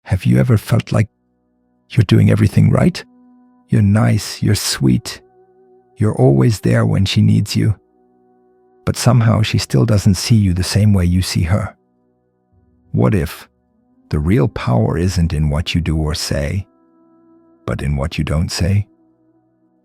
Have you ever felt like you're doing everything right? You're nice, you're sweet, you're always there when she needs you. But somehow she still doesn't see you the same way you see her. What if the real power isn't in what you do or say, but in what you don't say?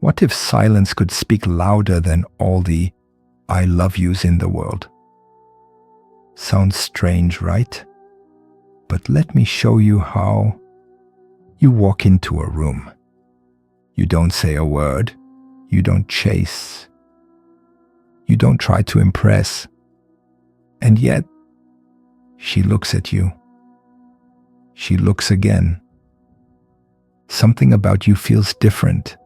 What if silence could speak louder than all the I love yous in the world? Sounds strange, right? But let me show you how. You walk into a room. You don't say a word. You don't chase. You don't try to impress. And yet, she looks at you. She looks again. Something about you feels different.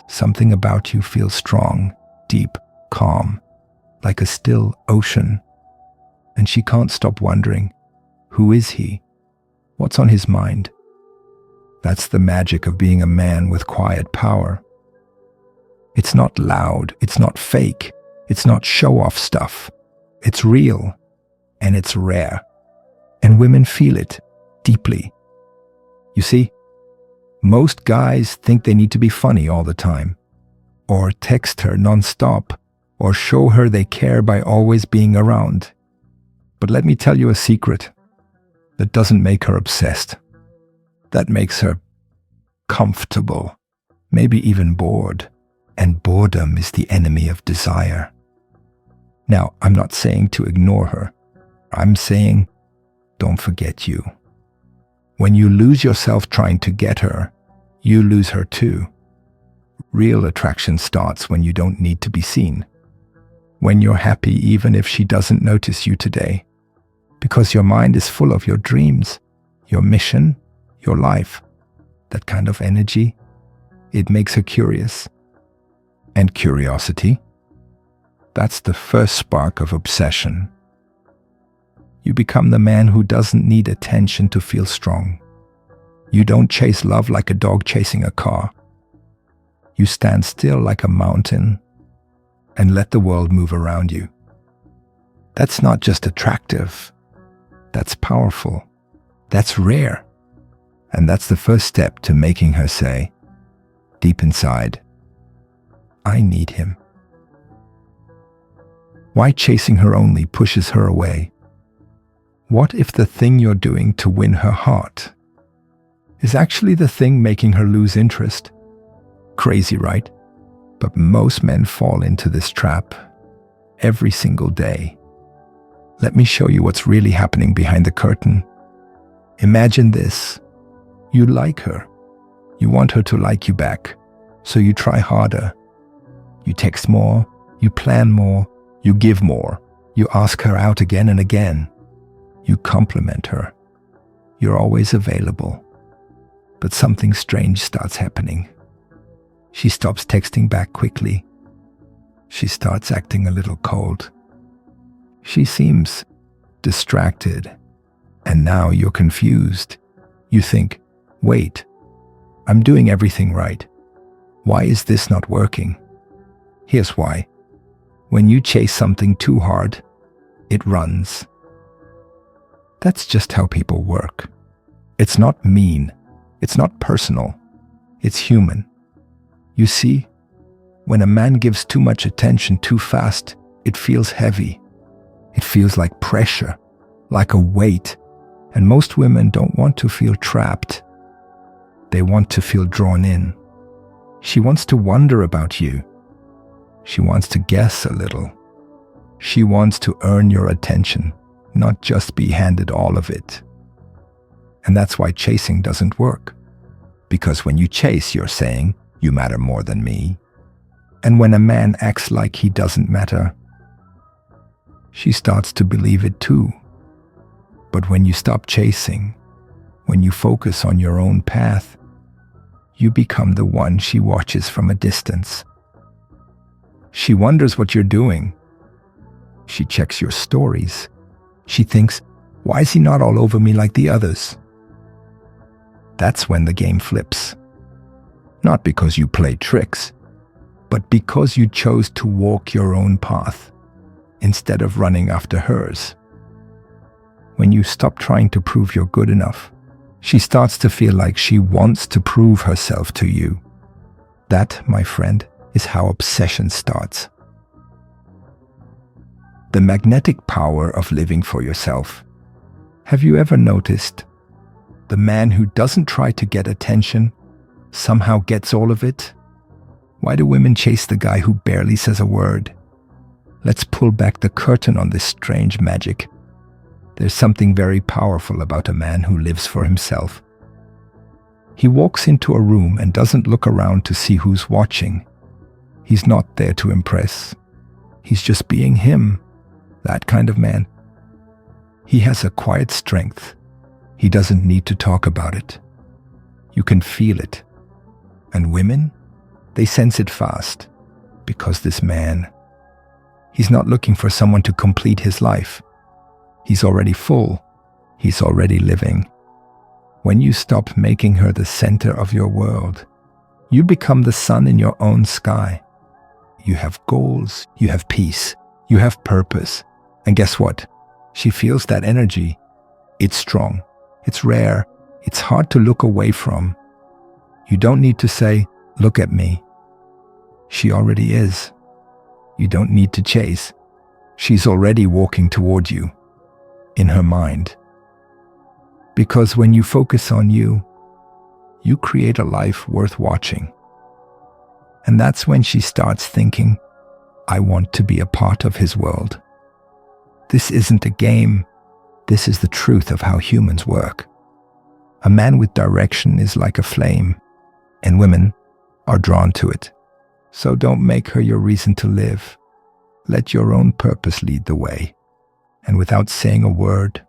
Something about you feels strong, deep, calm, like a still ocean. And she can't stop wondering, who is he? What's on his mind? That's the magic of being a man with quiet power. It's not loud, it's not fake, it's not show-off stuff. It's real, and it's rare. And women feel it deeply. You see, most guys think they need to be funny all the time, or text her nonstop, or show her they care by always being around. But let me tell you a secret. That doesn't make her obsessed. That makes her comfortable, maybe even bored. And boredom is the enemy of desire. Now, I'm not saying to ignore her. I'm saying, don't forget you. When you lose yourself trying to get her, you lose her too. Real attraction starts when you don't need to be seen. When you're happy even if she doesn't notice you today. Because your mind is full of your dreams, your mission, your life. That kind of energy, it makes her curious. And curiosity, that's the first spark of obsession. You become the man who doesn't need attention to feel strong. You don't chase love like a dog chasing a car. You stand still like a mountain and let the world move around you. That's not just attractive. That's powerful. That's rare. And that's the first step to making her say, deep inside, I need him. Why chasing her only pushes her away? What if the thing you're doing to win her heart is actually the thing making her lose interest? Crazy, right? But most men fall into this trap every single day. Let me show you what's really happening behind the curtain. Imagine this. You like her. You want her to like you back. So you try harder. You text more. You plan more. You give more. You ask her out again and again. You compliment her. You're always available. But something strange starts happening. She stops texting back quickly. She starts acting a little cold. She seems distracted. And now you're confused. You think, wait, I'm doing everything right. Why is this not working? Here's why. When you chase something too hard, it runs. That's just how people work. It's not mean. It's not personal. It's human. You see, when a man gives too much attention too fast, it feels heavy. It feels like pressure, like a weight. And most women don't want to feel trapped. They want to feel drawn in. She wants to wonder about you. She wants to guess a little. She wants to earn your attention, not just be handed all of it. And that's why chasing doesn't work. Because when you chase, you're saying, you matter more than me. And when a man acts like he doesn't matter, she starts to believe it too. But when you stop chasing, when you focus on your own path, you become the one she watches from a distance. She wonders what you're doing. She checks your stories. She thinks, why is he not all over me like the others? That's when the game flips. Not because you play tricks, but because you chose to walk your own path instead of running after hers. When you stop trying to prove you're good enough, She starts to feel like she wants to prove herself to you. That, my friend, is how obsession starts. The magnetic power of living for yourself. Have you ever noticed? The man who doesn't try to get attention somehow gets all of it. Why do women chase the guy who barely says a word? Let's pull back the curtain on this strange magic. There's something very powerful about a man who lives for himself. He walks into a room and doesn't look around to see who's watching. He's not there to impress. He's just being him, that kind of man. He has a quiet strength. He doesn't need to talk about it. You can feel it. And women, they sense it fast, because this man, he's not looking for someone to complete his life. He's already full. He's already living. When you stop making her the center of your world, you become the sun in your own sky. You have goals, you have peace, you have purpose. And guess what? She feels that energy. It's strong, it's rare, it's hard to look away from. You don't need to say, "Look at me." She already is. You don't need to chase. She's already walking toward you, in her mind. Because when you focus on you, you create a life worth watching. And that's when she starts thinking, "I want to be a part of his world." This isn't a game. This is the truth of how humans work. A man with direction is like a flame, and women are drawn to it. So don't make her your reason to live. Let your own purpose lead the way. And without saying a word,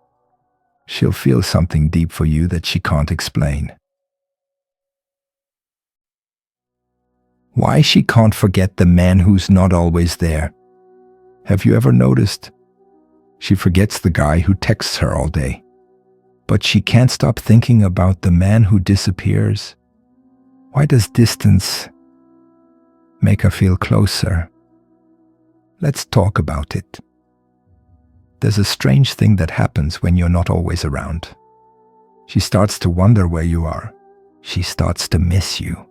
she'll feel something deep for you that she can't explain. Why she can't forget the man who's not always there. Have you ever noticed? She forgets the guy who texts her all day. But she can't stop thinking about the man who disappears. Why does distance make her feel closer? Let's talk about it. There's a strange thing that happens when you're not always around. She starts to wonder where you are. She starts to miss you.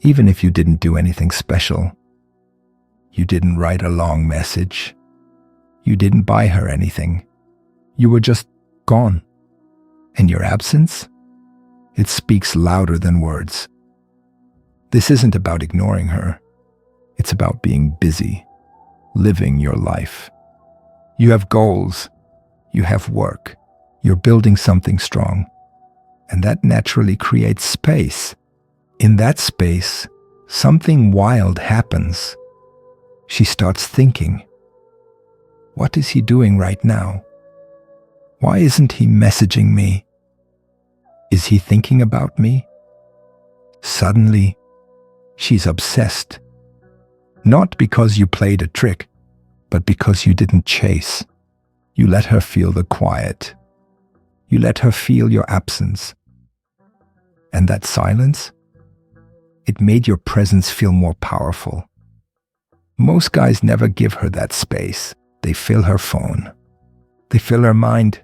Even if you didn't do anything special, you didn't write a long message, you didn't buy her anything, you were just gone. And your absence? It speaks louder than words. This isn't about ignoring her. It's about being busy, living your life. You have goals, you have work, you're building something strong, and that naturally creates space. In that space, something wild happens. She starts thinking, what is he doing right now? Why isn't he messaging me? Is he thinking about me? Suddenly, she's obsessed. Not because you played a trick, but because you didn't chase. You let her feel the quiet. You let her feel your absence. And that silence? It made your presence feel more powerful. Most guys never give her that space. They fill her phone. They fill her mind.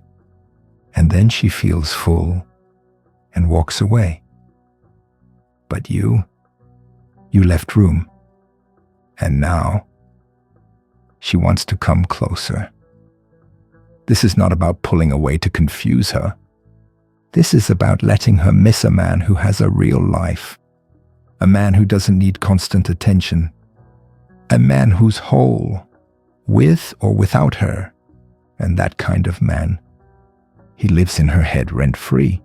And then she feels full and walks away. But you left room. And now, she wants to come closer. This is not about pulling away to confuse her. This is about letting her miss a man who has a real life. A man who doesn't need constant attention. A man who's whole, with or without her. And that kind of man, he lives in her head rent-free.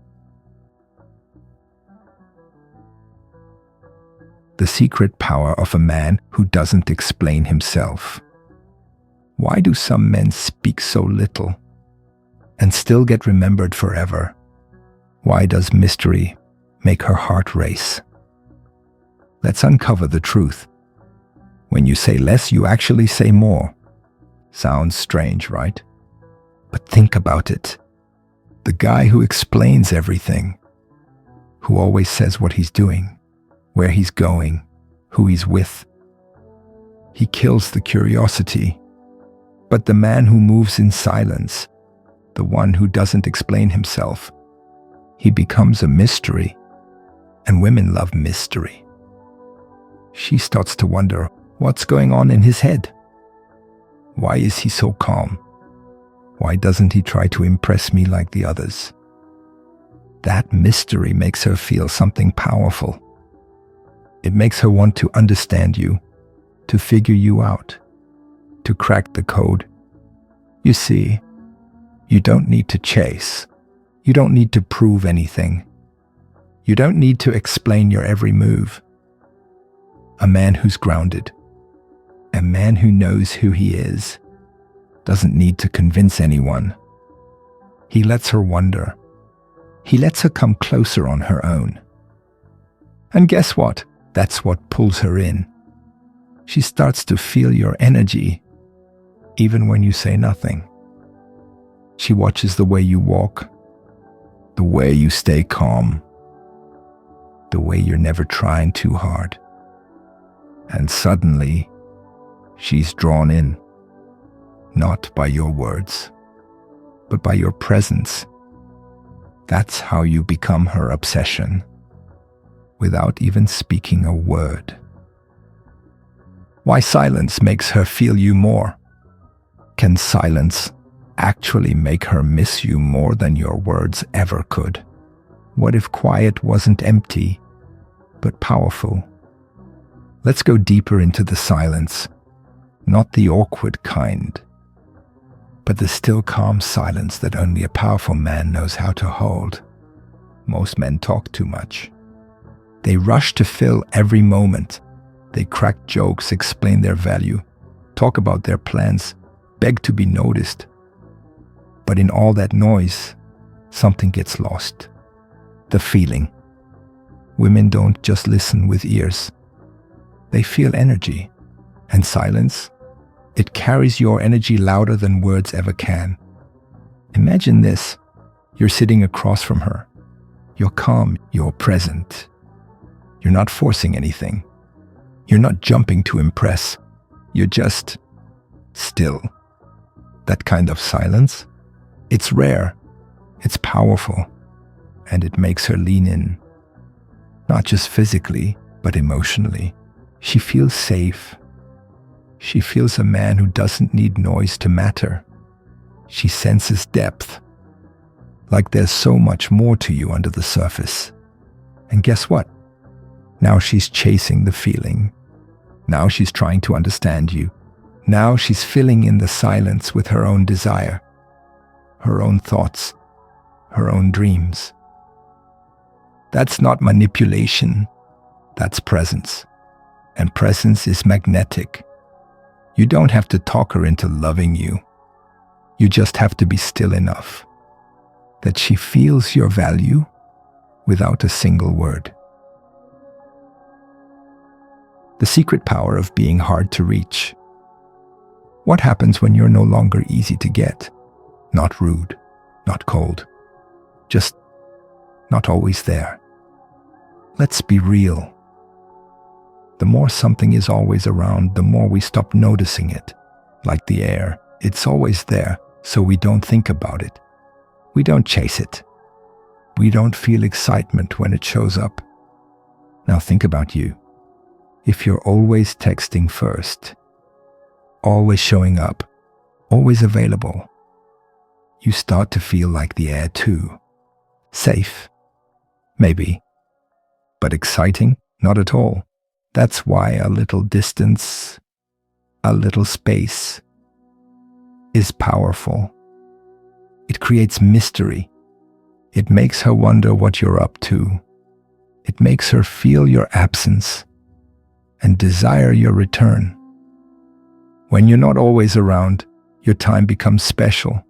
The secret power of a man who doesn't explain himself. Why do some men speak so little and still get remembered forever? Why does mystery make her heart race? Let's uncover the truth. When you say less, you actually say more. Sounds strange, right? But think about it. The guy who explains everything, who always says what he's doing, where he's going, who he's with, he kills the curiosity. But the man who moves in silence, the one who doesn't explain himself, He becomes a mystery, and women love mystery. She starts to wonder what's going on in his head. Why is he so calm? Why doesn't he try to impress me like the others? That mystery makes her feel something powerful. It makes her want to understand you, to figure you out, to crack the code. You see, you don't need to chase. You don't need to prove anything. You don't need to explain your every move. A man who's grounded, a man who knows who he is, doesn't need to convince anyone. He lets her wonder. He lets her come closer on her own. And guess what? That's what pulls her in. She starts to feel your energy, even when you say nothing. She watches the way you walk, the way you stay calm, the way you're never trying too hard. And suddenly, she's drawn in, not by your words, but by your presence. That's how you become her obsession, without even speaking a word. Why silence makes her feel you more? Can silence actually make her miss you more than your words ever could? What if quiet wasn't empty, but powerful? Let's go deeper into the silence, not the awkward kind, but the still calm silence that only a powerful man knows how to hold. Most men talk too much. They rush to fill every moment. They crack jokes, explain their value, talk about their plans, beg to be noticed. But in all that noise, something gets lost. The feeling. Women don't just listen with ears. They feel energy. And silence, it carries your energy louder than words ever can. Imagine this. You're sitting across from her. You're calm. You're present. You're not forcing anything. You're not jumping to impress. You're just still. That kind of silence, it's rare, it's powerful, and it makes her lean in. Not just physically, but emotionally. She feels safe. She feels a man who doesn't need noise to matter. She senses depth, like there's so much more to you under the surface. And guess what? Now she's chasing the feeling. Now she's trying to understand you. Now she's filling in the silence with her own desire, her own thoughts, her own dreams. That's not manipulation. That's presence. And presence is magnetic. You don't have to talk her into loving you. You just have to be still enough that she feels your value without a single word. The secret power of being hard to reach. What happens when you're no longer easy to get? Not rude, not cold, just not always there. Let's be real. The more something is always around, the more we stop noticing it. Like the air, it's always there, so we don't think about it. We don't chase it. We don't feel excitement when it shows up. Now think about you. If you're always texting first, always showing up, always available, you start to feel like the air too. Safe, maybe, but exciting? Not at all. That's why a little distance, a little space, is powerful. It creates mystery. It makes her wonder what you're up to. It makes her feel your absence and desire your return. When you're not always around, your time becomes special.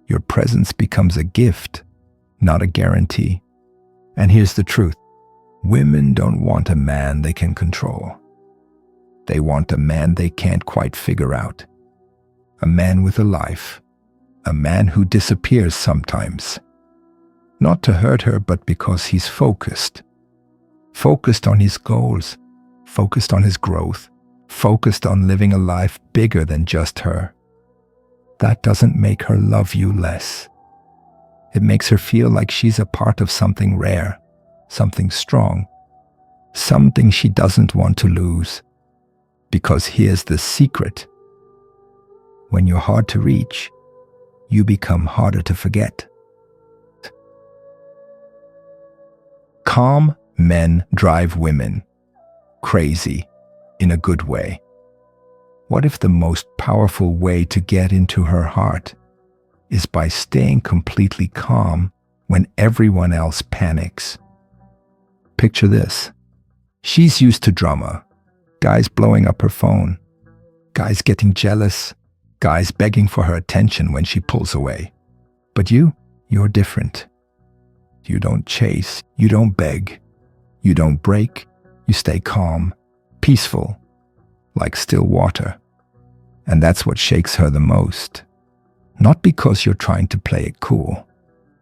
Your presence becomes a gift, not a guarantee. And here's the truth. Women don't want a man they can control. They want a man they can't quite figure out. A man with a life. A man who disappears sometimes. Not to hurt her, but because he's focused. Focused on his goals. Focused on his growth. Focused on living a life bigger than just her. That doesn't make her love you less. It makes her feel like she's a part of something rare, something strong, something she doesn't want to lose. Because here's the secret. When you're hard to reach, you become harder to forget. Calm men drive women crazy in a good way. What if the most powerful way to get into her heart is by staying completely calm when everyone else panics? Picture this. She's used to drama. Guys blowing up her phone. Guys getting jealous. Guys begging for her attention when she pulls away. But you're different. You don't chase. You don't beg. You don't break. You stay calm, peaceful, like still water. And that's what shakes her the most. Not because you're trying to play it cool,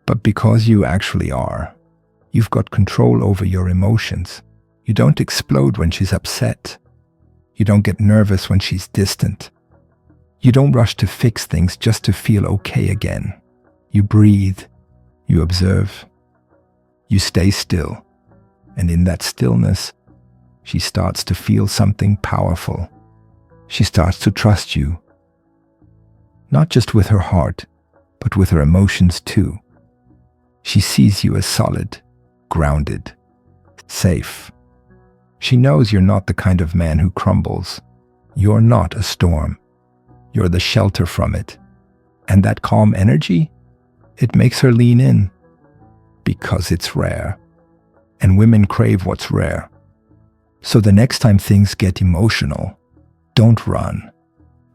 but because you actually are. You've got control over your emotions. You don't explode when she's upset. You don't get nervous when she's distant. You don't rush to fix things just to feel okay again. You breathe. You observe. You stay still. And in that stillness, she starts to feel something powerful. She starts to trust you. Not just with her heart, but with her emotions too. She sees you as solid, grounded, safe. She knows you're not the kind of man who crumbles. You're not a storm. You're the shelter from it. And that calm energy, it makes her lean in. Because it's rare. And women crave what's rare. So the next time things get emotional, don't run.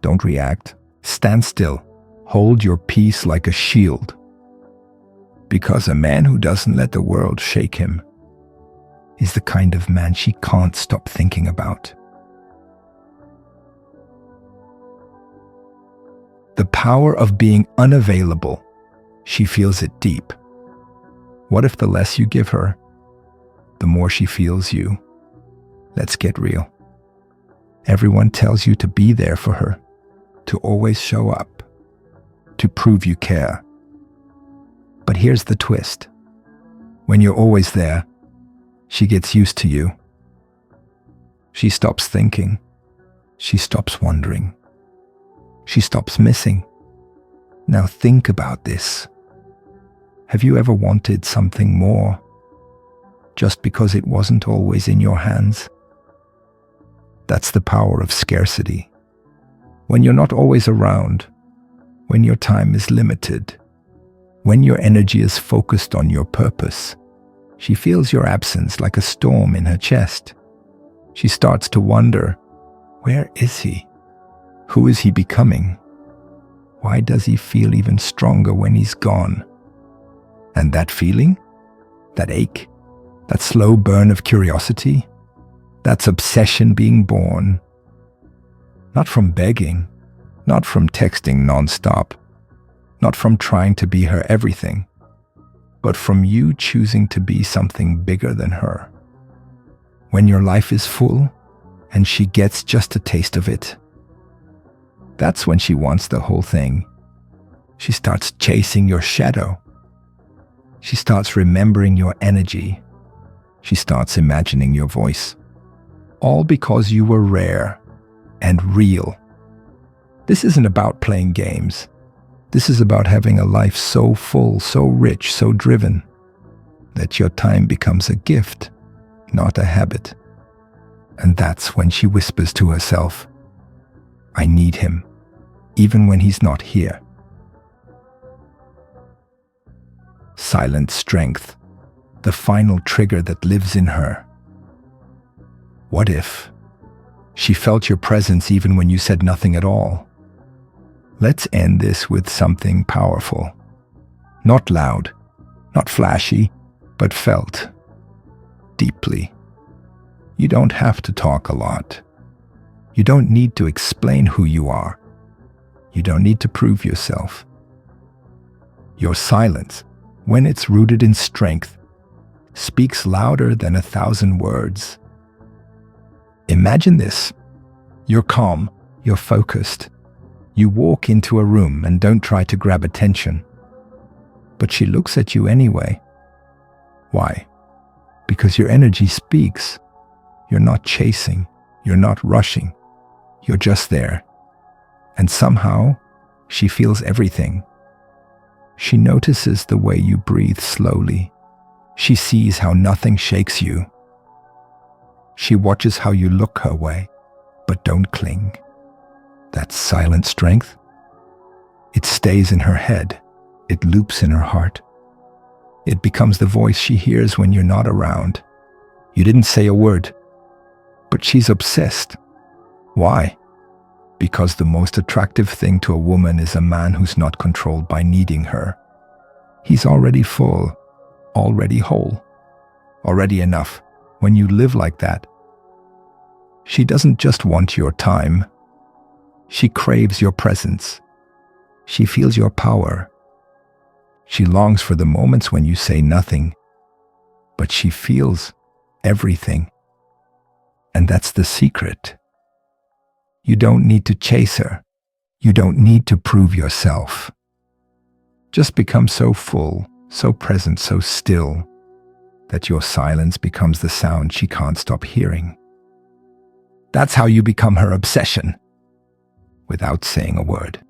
Don't react. Stand still. Hold your peace like a shield. Because a man who doesn't let the world shake him is the kind of man she can't stop thinking about. The power of being unavailable. She feels it deep. What if the less you give her, the more she feels you? Let's get real. Everyone tells you to be there for her, to always show up, to prove you care. But here's the twist. When you're always there, she gets used to you. She stops thinking. She stops wondering. She stops missing. Now think about this. Have you ever wanted something more just because it wasn't always in your hands? That's the power of scarcity. When you're not always around, when your time is limited, when your energy is focused on your purpose, she feels your absence like a storm in her chest. She starts to wonder, where is he? Who is he becoming? Why does he feel even stronger when he's gone? And that feeling, that ache, that slow burn of curiosity, that's obsession being born. Not from begging, not from texting nonstop, not from trying to be her everything, but from you choosing to be something bigger than her. When your life is full and she gets just a taste of it, that's when she wants the whole thing. She starts chasing your shadow. She starts remembering your energy. She starts imagining your voice. All because you were rare and real. This isn't about playing games. This is about having a life so full, so rich, so driven, that your time becomes a gift, not a habit. And that's when she whispers to herself, I need him, even when he's not here. Silent strength, the final trigger that lives in her. What if she felt your presence even when you said nothing at all? Let's end this with something powerful. Not loud, not flashy, but felt deeply. You don't have to talk a lot. You don't need to explain who you are. You don't need to prove yourself. Your silence, when it's rooted in strength, speaks louder than 1,000 words. Imagine this. You're calm, you're focused. You walk into a room and don't try to grab attention. but she looks at you anyway. Why? Because your energy speaks. You're not chasing. You're not rushing. You're just there. And somehow, she feels everything. She notices the way you breathe slowly. She sees how nothing shakes you. She watches how you look her way, but don't cling. That's silent strength. It stays in her head. It loops in her heart. It becomes the voice she hears when you're not around. You didn't say a word, but she's obsessed. Why? Because the most attractive thing to a woman is a man who's not controlled by needing her. He's already full, already whole, already enough. When you live like that, she doesn't just want your time. She craves your presence. She feels your power. She longs for the moments when you say nothing, but she feels everything. And that's the secret. You don't need to chase her. You don't need to prove yourself. Just become so full, so present, so still, that your silence becomes the sound she can't stop hearing. That's how you become her obsession, without saying a word.